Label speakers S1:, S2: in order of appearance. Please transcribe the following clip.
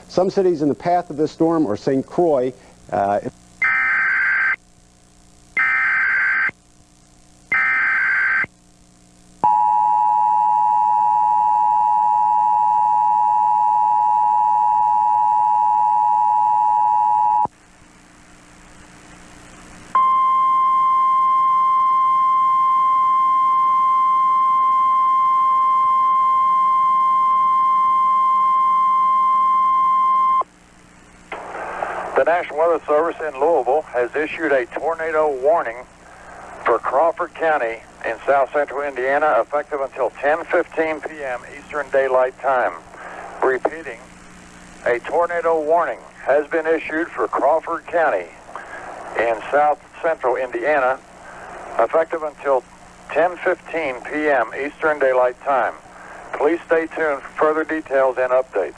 S1: Some cities in the path of this storm are St. Croix.
S2: The National Weather Service in Louisville has issued a tornado warning for Crawford County in south central Indiana effective until 10:15 p.m. Eastern Daylight Time. Repeating, a tornado warning has been issued for Crawford County in south central Indiana effective until 10:15 p.m. Eastern Daylight Time. Please stay tuned for further details and updates.